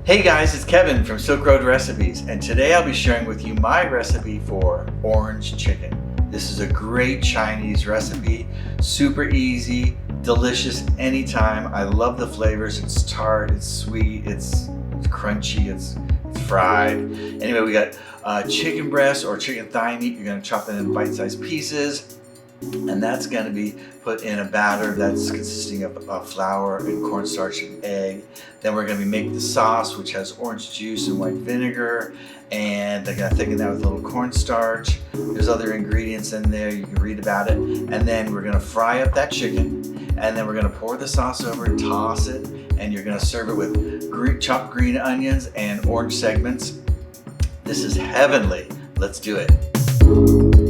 Hey guys, it's Kevin from Silk Road Recipes, and today I'll be sharing with you my recipe for orange chicken. This is a great Chinese recipe, super easy, delicious anytime. I love the flavors. It's tart, it's sweet, it's crunchy, it's fried. Anyway, we got chicken breast or chicken thigh meat. You're gonna chop it in bite-sized pieces, and that's going to be put in a batter that's consisting of flour and cornstarch and egg. Then we're going to be making the sauce, which has orange juice and white vinegar, and they're going to thicken that with a little cornstarch. There's other ingredients in there, you can read about it. And then we're going to fry up that chicken, and then we're going to pour the sauce over, toss it, and you're going to serve it with chopped green onions and orange segments. This is heavenly. Let's do it.